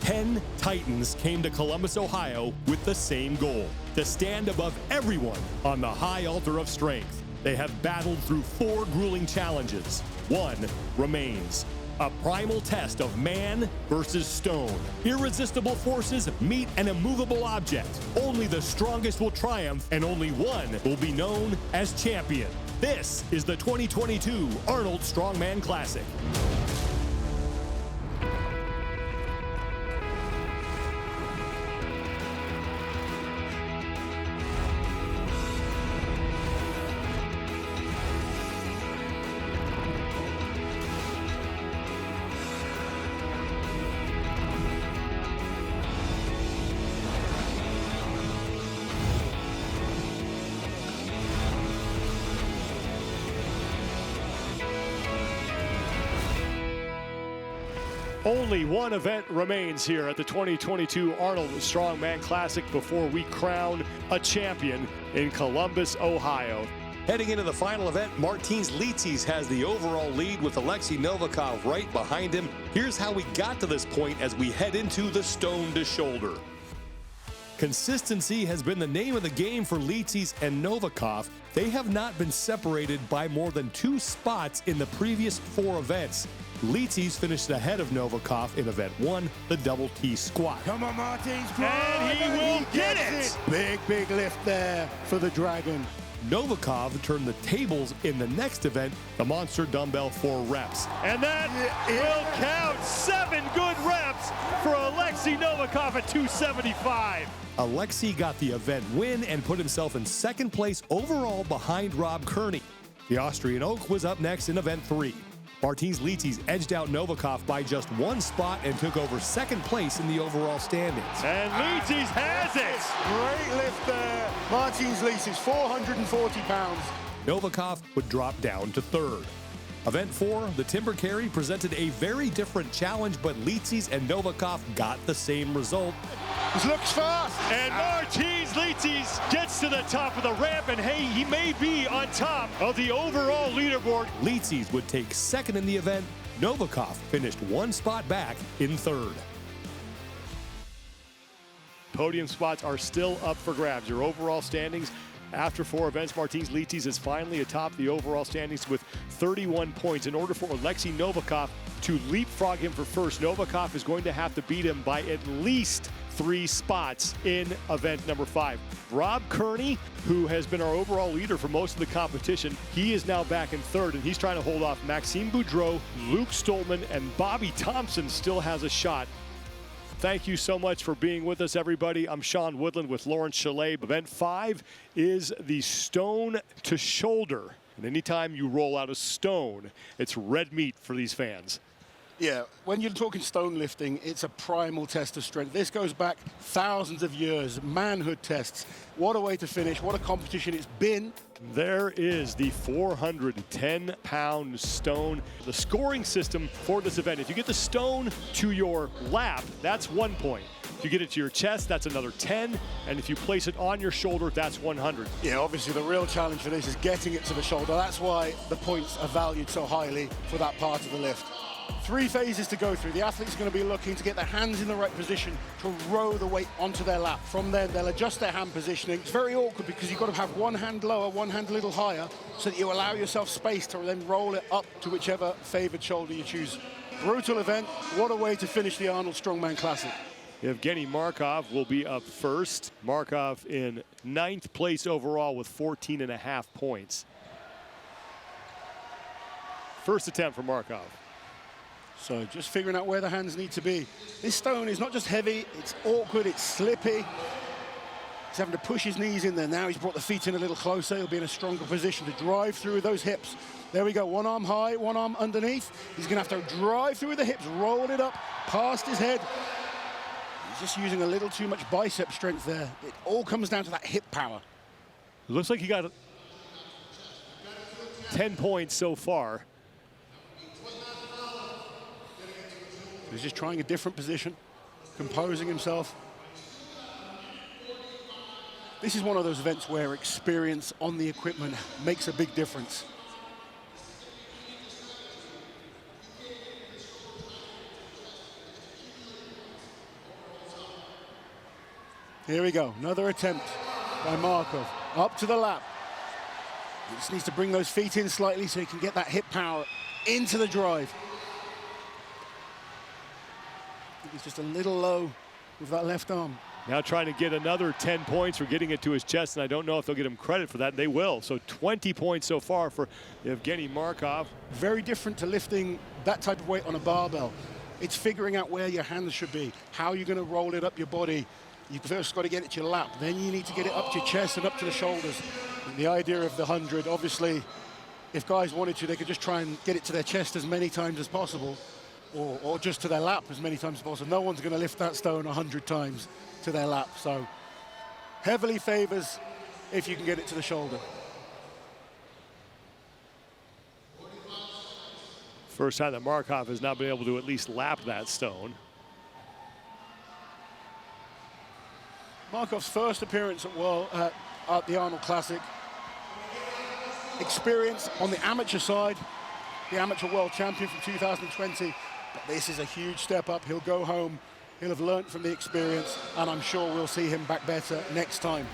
10 Titans came to Columbus, Ohio with the same goal: to stand above everyone on the high altar of strength. They have battled through 4 grueling challenges. One remains: a primal test of man versus stone. Irresistible forces meet an immovable object. Only the strongest will triumph, and only one will be known as champion. This is the 2022 Arnold Strongman Classic. Only one event remains here at the 2022 Arnold Strongman Classic before we crown a champion in Columbus, Ohio. Heading into the final event, Martins Licis has the overall lead with Oleksii Novikov right behind him. Here's how we got to this point as we head into the stone to shoulder. Consistency has been the name of the game for Licis and Novikov. They have not been separated by more than 2 spots in the previous 4 events. Licis finished ahead of Novikov in event 1, the double T squat. Come on, Martins, and he will get it! Big lift there for the Dragon. Novikov turned the tables in the next event, the monster dumbbell 4 reps. And that will count 7 good reps for Oleksii Novikov at 275. Oleksii got the event win and put himself in 2nd place overall behind Rob Kearney. The Austrian Oak was up next in event 3. Martins Licis edged out Novikov by just 1 spot and took over 2nd place in the overall standings. And Licis has it! Great lift there. Martins Licis, 440 pounds. Novikov would drop down to 3rd. Event 4, the timber carry, presented a very different challenge, but Licis and Novikov got the same result. This looks fast. And Martins Licis gets to the top of the ramp, and hey, he may be on top of the overall leaderboard. Licis would take 2nd in the event. Novikov finished 1 spot back in 3rd. Podium spots are still up for grabs. Your overall standings after 4 events, Martins Licis is finally atop the overall standings with 31 points. In order for Oleksii Novikov to leapfrog him for first, Novikov is going to have to beat him by at least 3 spots in event number 5. Rob Kearney, who has been our overall leader for most of the competition, he is now back in 3rd, and he's trying to hold off Maxime Boudreau, Luke Stoltman, and Bobby Thompson still has a shot. Thank you so much for being with us, everybody. I'm Sean Woodland with Lawrence Chalet. Event 5 is the stone to shoulder. And anytime you roll out a stone, it's red meat for these fans. Yeah, when you're talking stone lifting, it's a primal test of strength. This goes back thousands of years, manhood tests. What a way to finish, what a competition it's been. There is the 410-pound stone. The scoring system for this event: if you get the stone to your lap, that's 1 point. If you get it to your chest, that's another 10. And if you place it on your shoulder, that's 100. Yeah, obviously the real challenge for this is getting it to the shoulder. That's why the points are valued so highly for that part of the lift. 3 phases to go through. The athlete's going to be looking to get their hands in the right position to row the weight onto their lap. From there, they'll adjust their hand positioning. It's very awkward because you've got to have one hand lower, one hand a little higher, so that you allow yourself space to then roll it up to whichever favored shoulder you choose. Brutal event. What a way to finish the Arnold Strongman Classic. Evgeny Markov will be up first. Markov in 9th place overall with 14.5 points. First attempt for Markov. So just figuring out where the hands need to be. This stone is not just heavy, it's awkward, it's slippy. He's having to push his knees in there now. He's brought the feet in a little closer. He'll be in a stronger position to drive through with those hips. There we go, 1 arm high, 1 arm underneath. He's gonna have to drive through with the hips, roll it up past his head. He's just using a little too much bicep strength there. It all comes down to that hip power. It looks like he got 10 points so far. He's just trying a different position, composing himself. This is one of those events where experience on the equipment makes a big difference. Here we go, another attempt by Markov. Up to the lap. He just needs to bring those feet in slightly so he can get that hip power into the drive. I think he's just a little low with that left arm. Now trying to get another 10 points for getting it to his chest, and I don't know if they'll get him credit for that. They will. So 20 points so far for Evgeny Markov. Very different to lifting that type of weight on a barbell. It's figuring out where your hands should be, how you're going to roll it up your body. You first got to get it to your lap, then you need to get it up to your chest and up to the shoulders. And the idea of the 100, obviously, if guys wanted to, they could just try and get it to their chest as many times as possible, or just to their lap as many times as possible. No one's going to lift that stone 100 times to their lap, so heavily favors if you can get it to the shoulder. First time that Markov has not been able to at least lap that stone. Markov's first appearance at the Arnold Classic. Experience on the amateur side, the amateur world champion from 2020. But this is a huge step up. He'll go home, he'll have learned from the experience, and I'm sure we'll see him back better next time.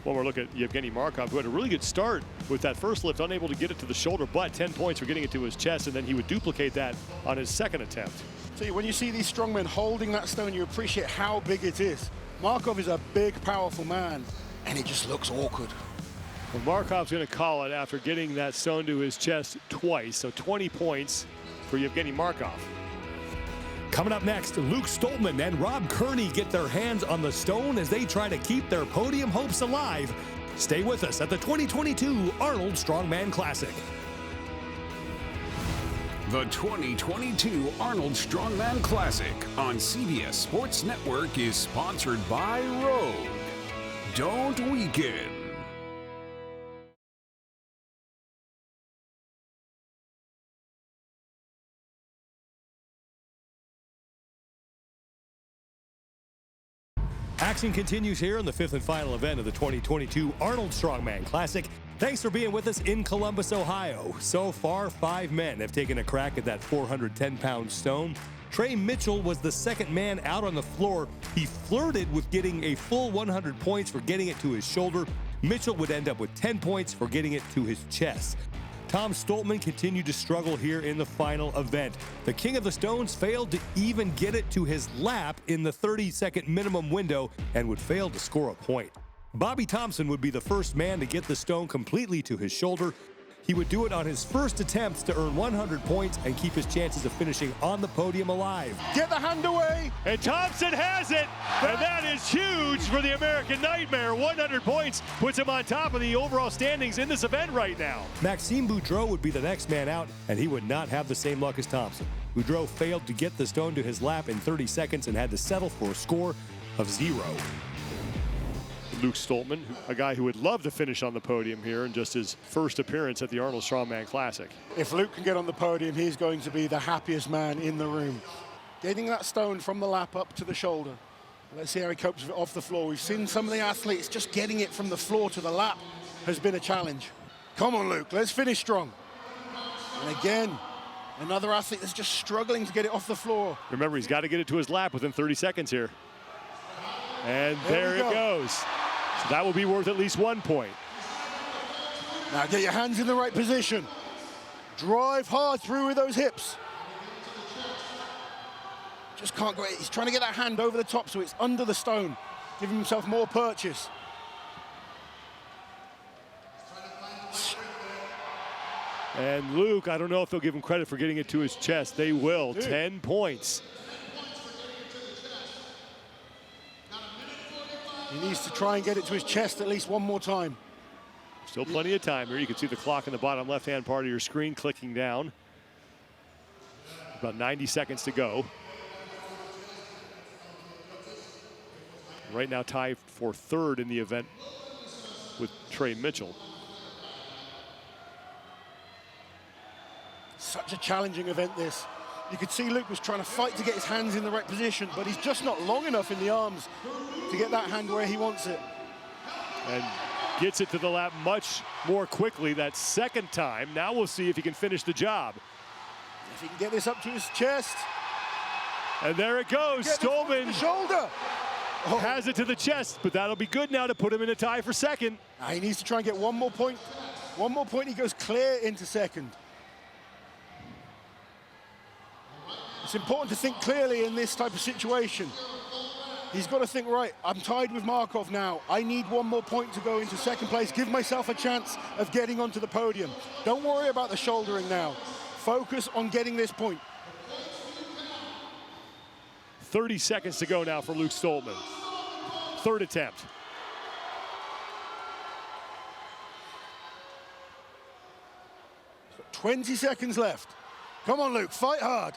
One more look at Evgeny Markov, who had a really good start with that first lift, unable to get it to the shoulder, but 10 points for getting it to his chest, and then he would duplicate that on his second attempt. So when you see these strongmen holding that stone, you appreciate how big it is. Markov is a big, powerful man, and it just looks awkward. Well, Markov's going to call it after getting that stone to his chest twice, so 20 points for Evgeny Markov. Coming up next, Luke Stoltman and Rob Kearney get their hands on the stone as they try to keep their podium hopes alive. Stay with us at the 2022 Arnold Strongman Classic. The 2022 Arnold Strongman Classic on CBS Sports Network is sponsored by Rogue. Don't weaken. Action continues here in the fifth and final event of the 2022 Arnold Strongman Classic. Thanks for being with us in Columbus, Ohio. So far, 5 men have taken a crack at that 410-pound stone. Trey Mitchell was the second man out on the floor. He flirted with getting a full 100 points for getting it to his shoulder. Mitchell would end up with 10 points for getting it to his chest. Tom Stoltman continued to struggle here in the final event. The King of the Stones failed to even get it to his lap in the 30-second minimum window and would fail to score a point. Bobby Thompson would be the first man to get the stone completely to his shoulder. He would do it on his first attempts to earn 100 points and keep his chances of finishing on the podium alive. Get the hand away! And Thompson has it, and that is huge for the American Nightmare. 100 points puts him on top of the overall standings in this event right now. Maxime Boudreau would be the next man out, and he would not have the same luck as Thompson. Boudreau failed to get the stone to his lap in 30 seconds and had to settle for a score of 0. Luke Stoltman, a guy who would love to finish on the podium here in just his first appearance at the Arnold Strongman Classic. If Luke can get on the podium, he's going to be the happiest man in the room. Getting that stone from the lap up to the shoulder. Let's see how he copes with it off the floor. We've seen some of the athletes just getting it from the floor to the lap has been a challenge. Come on, Luke, let's finish strong. And again, another athlete that's just struggling to get it off the floor. Remember, he's got to get it to his lap within 30 seconds here. And there it goes. So that will be worth at least 1 point. Now get your hands in the right position. Drive hard through with those hips. Just can't go. He's trying to get that hand over the top so it's under the stone, giving himself more purchase. And Luke, I don't know if they'll give him credit for getting it to his chest. They will. 10 points. He needs to try and get it to his chest at least one more time. Still plenty of time here. You can see the clock in the bottom left-hand part of your screen clicking down. About 90 seconds to go. Right now tied for third in the event with Trey Mitchell. Such a challenging event, this. You could see Luke was trying to fight to get his hands in the right position, but he's just not long enough in the arms to get that hand where he wants it. And gets it to the lap much more quickly that second time. Now we'll see if he can finish the job. If he can get this up to his chest. And there it goes, Stoltman. The shoulder. Has it to the chest, but that'll be good now to put him in a tie for second. He needs to try and get one more point. One more point, he goes clear into second. It's important to think clearly in this type of situation. He's got to think, right, I'm tied with Markov now. I need one more point to go into second place, give myself a chance of getting onto the podium. Don't worry about the shouldering now. Focus on getting this point. 30 seconds to go now for Luke Stoltman. Third attempt. So 20 seconds left. Come on, Luke, fight hard.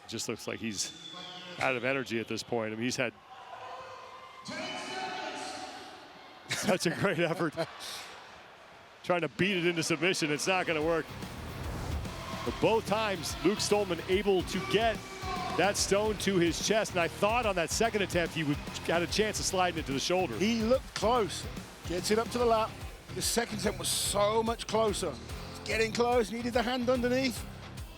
Just looks like he's out of energy at this point. I mean, he's had such a great effort trying to beat it into submission. It's not going to work. But both times, Luke Stoltman able to get that stone to his chest. And I thought on that second attempt, he would had a chance of sliding it to the shoulder. He looked close. Gets it up to the lap. The second attempt was so much closer. It's getting close, needed the hand underneath.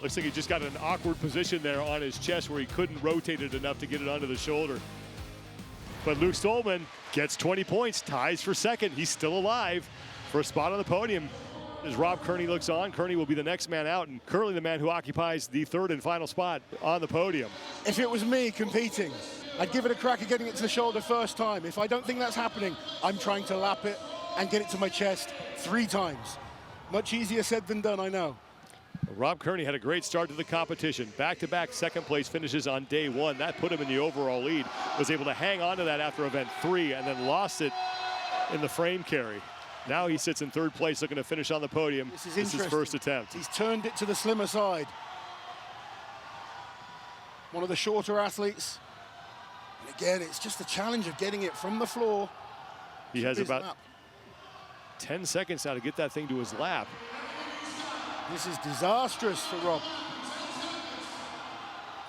Looks like he just got an awkward position there on his chest where he couldn't rotate it enough to get it onto the shoulder. But Luke Stoltman gets 20 points, ties for second. He's still alive for a spot on the podium. As Rob Kearney looks on, Kearney will be the next man out, and currently the man who occupies the third and final spot on the podium. If it was me competing, I'd give it a crack at getting it to the shoulder first time. If I don't think that's happening, I'm trying to lap it and get it to my chest 3 times. Much easier said than done, I know. Rob Kearney had a great start to the competition. Back-to-back second place finishes on day 1. That put him in the overall lead. Was able to hang on to that after event 3 and then lost it in the frame carry. Now he sits in third place looking to finish on the podium. This is his first attempt. He's turned it to the slimmer side. One of the shorter athletes. And again, it's just the challenge of getting it from the floor. He has about 10 seconds now to get that thing to his lap. This is disastrous for Rob.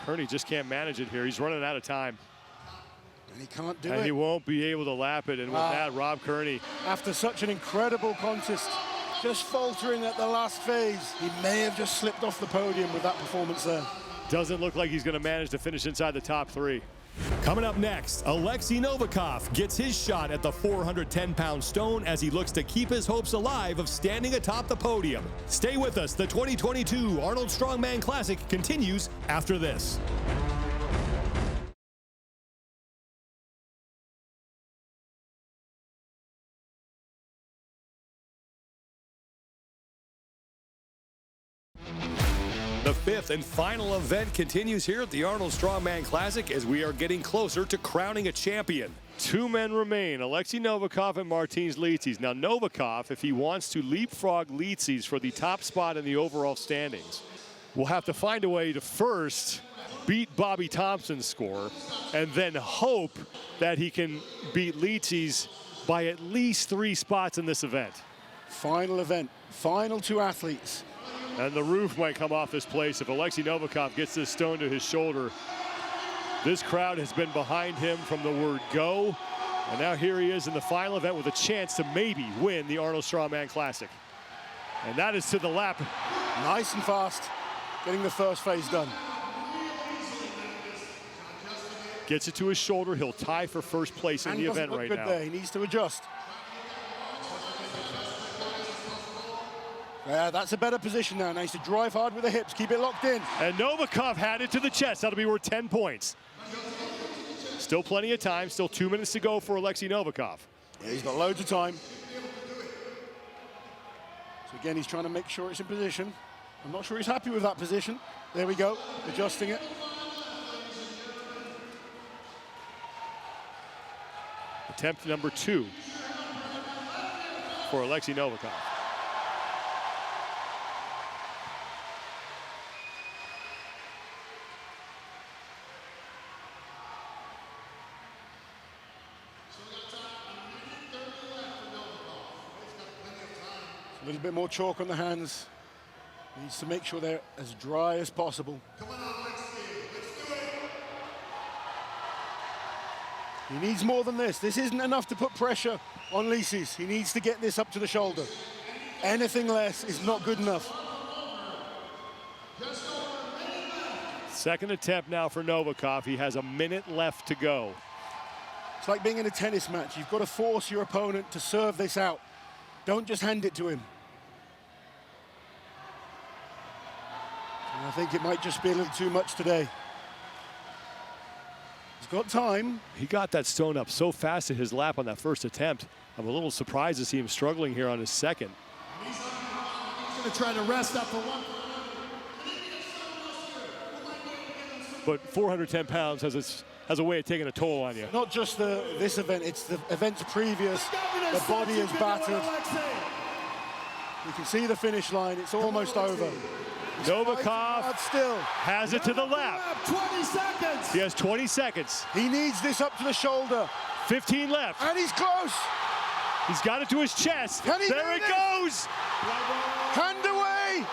Kearney just can't manage it here. He's running out of time. And he can't do it. And he won't be able to lap it. And with that, Rob Kearney. After such an incredible contest, just faltering at the last phase, he may have just slipped off the podium with that performance there. Doesn't look like he's going to manage to finish inside the top 3. Coming up next, Oleksii Novikov gets his shot at the 410-pound stone as he looks to keep his hopes alive of standing atop the podium. Stay with us. The 2022 Arnold Strongman Classic continues after this. The 5th and final event continues here at the Arnold Strongman Classic as we are getting closer to crowning a champion. 2 men remain, Oleksii Novikov and Martins Licis. Now Novikov, if he wants to leapfrog Licis for the top spot in the overall standings, will have to find a way to first beat Bobby Thompson's score and then hope that he can beat Licis by at least 3 spots in this event. Final event, final 2 athletes. And the roof might come off this place if Oleksii Novikov gets this stone to his shoulder. This crowd has been behind him from the word go. And now here he is in the final event with a chance to maybe win the Arnold Strongman Classic. And that is to the lap. Nice and fast, getting the first phase done. Gets it to his shoulder. He'll tie for first place in the event right now. There. He needs to adjust. Yeah, that's a better position now. Now he's to drive hard with the hips, keep it locked in. And Novikov had it to the chest. That'll be worth 10 points. Still plenty of time, still 2 minutes to go for Oleksii Novikov. Yeah, he's got loads of time. So again, he's trying to make sure it's in position. I'm not sure he's happy with that position. There we go, adjusting it. Attempt number 2 for Oleksii Novikov. A little bit more chalk on the hands. He needs to make sure they're as dry as possible. He needs more than this. This isn't enough to put pressure on Licis. He needs to get this up to the shoulder. Anything less is not good enough. Second attempt now for Novikov. He has a minute left to go. It's like being in a tennis match. You've got to force your opponent to serve this out. Don't just hand it to him. And I think it might just be a little too much today. He's got time. He got that stone up so fast at his lap on that first attempt. I'm a little surprised to see him struggling here on his second. He's going to try to rest up for one. But 410 pounds has a way of taking a toll on you. Not just this event, it's the events previous. The body is battered. You can see the finish line. It's almost over. Novikov still has it to the lap. 20 seconds. He has 20 seconds. He needs this up to the shoulder. 15 left. And he's close. He's got it to his chest. Can he there it goes. Hand away.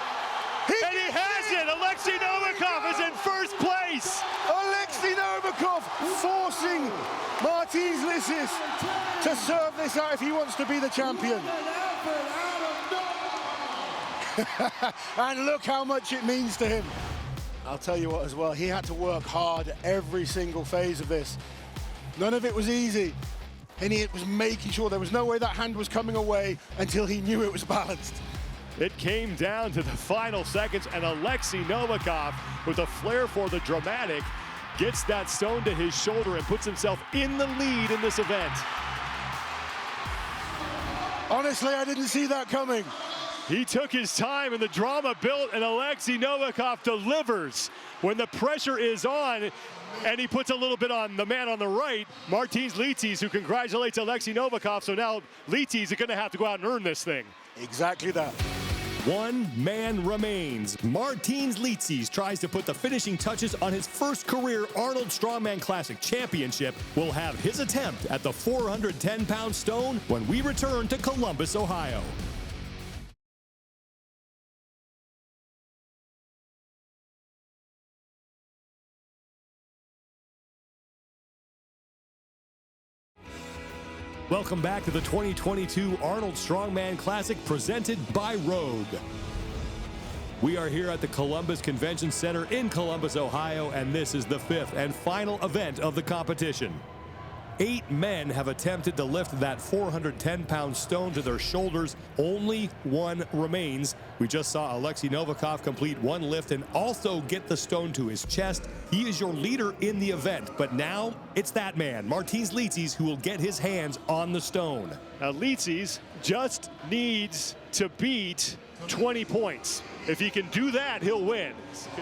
And he has it. Oleksii Novikov is in first place. Oleksii Novikov forcing Martins Licis to serve this out if he wants to be the champion. And look how much it means to him. I'll tell you what as well, he had to work hard every single phase of this. None of it was easy. And he was making sure there was no way that hand was coming away until he knew it was balanced. It came down to the final seconds, and Oleksii Novikov, with a flair for the dramatic, gets that stone to his shoulder and puts himself in the lead in this event. Honestly, I didn't see that coming. He took his time and the drama built, and Oleksii Novikov delivers when the pressure is on, and he puts a little bit on the man on the right, Martins Licis, who congratulates Oleksii Novikov. So now Licis is going to have to go out and earn this thing. Exactly that. One man remains. Martins Licis tries to put the finishing touches on his first career Arnold Strongman Classic championship. Will have his attempt at the 410-pound stone when we return to Columbus, Ohio. Welcome back to the 2022 Arnold Strongman Classic presented by Rogue. We are here at the Columbus Convention Center in Columbus, Ohio, and this is the fifth and final event of the competition. 8 men have attempted to lift that 410-pound stone to their shoulders. Only one remains. We just saw Oleksii Novikov complete one lift and also get the stone to his chest. He is your leader in the event, but now it's that man, Martins Licis, who will get his hands on the stone. Now Licis just needs to beat 20 points. If he can do that, he'll win.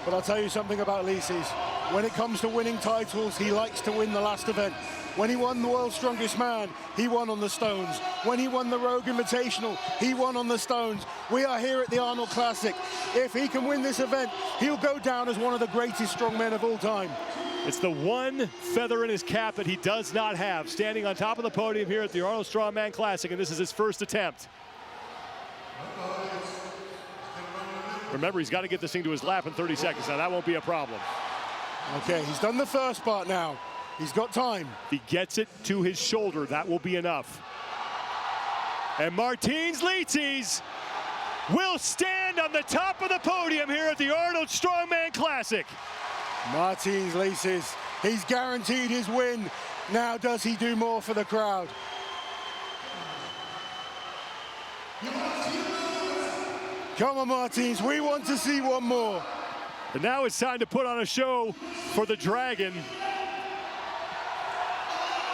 But I'll tell you something about Licis. When it comes to winning titles, he likes to win the last event. When he won the World's Strongest Man, he won on the stones. When he won the Rogue Invitational, he won on the stones. We are here at the Arnold Classic. If he can win this event, he'll go down as one of the greatest strongmen of all time. It's the one feather in his cap that he does not have, standing on top of the podium here at the Arnold Strongman Classic, and this is his first attempt. Remember, he's got to get this thing to his lap in 30 seconds. Now, that won't be a problem. Okay, he's done the first part now. He's got time. If he gets it to his shoulder, that will be enough. And Martins Licis will stand on the top of the podium here at the Arnold Strongman Classic. Martins Licis, he's guaranteed his win. Now does he do more for the crowd? Come on, Martins, we want to see one more. And now it's time to put on a show for the Dragon.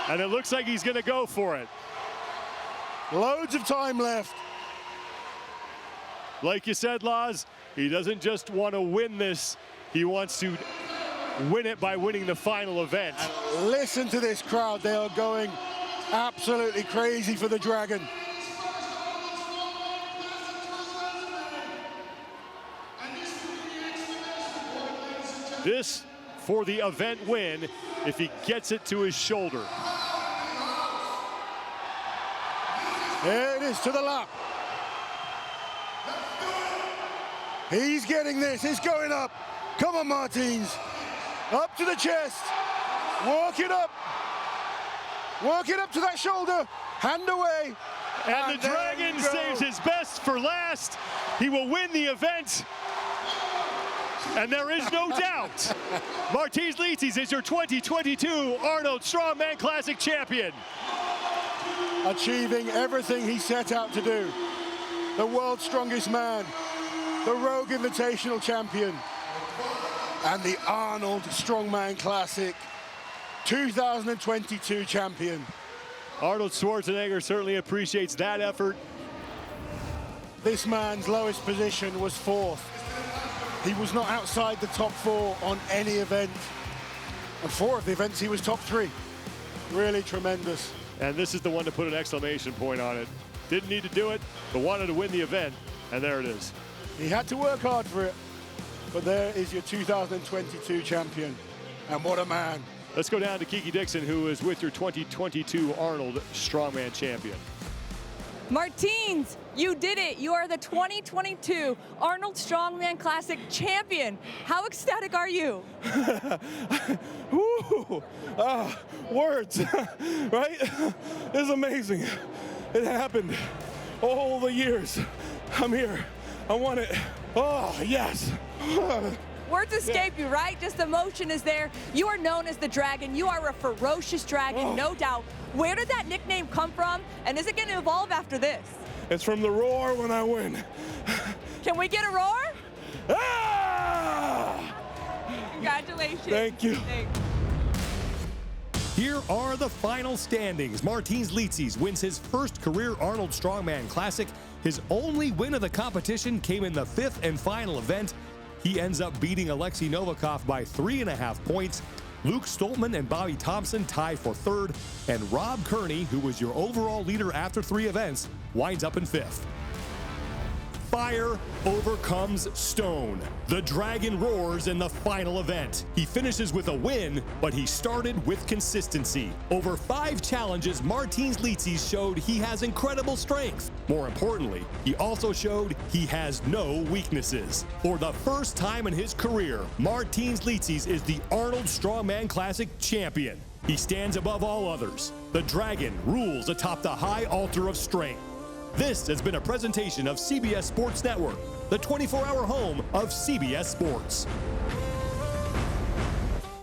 And it looks like he's going to go for it. Loads of time left. Like you said, Laz, he doesn't just want to win this. He wants to win it by winning the final event. And listen to this crowd. They are going absolutely crazy for the Dragon. This for the event win if he gets it to his shoulder. There it is, to the lap. He's getting this, it's going up. Come on, Martins. Up to the chest. Walk it up. Walk it up to that shoulder. Hand away. And the Dragon saves his best for last. He will win the event. And there is no doubt, Martins Licis is your 2022 Arnold Strongman Classic champion. Achieving everything he set out to do. The world's strongest man, the Rogue Invitational champion, and the Arnold Strongman Classic 2022 champion. Arnold Schwarzenegger certainly appreciates that effort. This man's lowest position was 4th. He was not outside the top 4 on any event. On 4 of the events, he was top 3. Really tremendous. And this is the one to put an exclamation point on it. Didn't need to do it, but wanted to win the event, and there it is. He had to work hard for it, but there is your 2022 champion. And what a man. Let's go down to Kiki Dixon, who is with your 2022 Arnold Strongman champion. Martins, you did it. You are the 2022 Arnold Strongman Classic champion. How ecstatic are you? Woo! Words, right? It's amazing. It happened. All the years. I'm here. I want it. Oh, yes. Words escape you, right? Just emotion is there. You are known as the Dragon. You are a ferocious dragon, no doubt. Where did that nickname come from? And is it going to evolve after this? It's from the roar when I win. Can we get a roar? Ah! Congratulations. Thank you. Thanks. Here are the final standings. Martins Licis wins his first career Arnold Strongman Classic. His only win of the competition came in the 5th and final event. He ends up beating Oleksii Novikov by 3.5 points. Luke Stoltman and Bobby Thompson tie for 3rd, and Rob Kearney, who was your overall leader after 3 events, winds up in 5th. Fire overcomes stone. The Dragon roars in the final event. He finishes with a win, but he started with consistency. Over 5 challenges, Martins Licis showed he has incredible strength. More importantly, he also showed he has no weaknesses. For the first time in his career, Martins Licis is the Arnold Strongman Classic champion. He stands above all others. The Dragon rules atop the high altar of strength. This has been a presentation of CBS Sports Network, the 24-hour home of CBS Sports.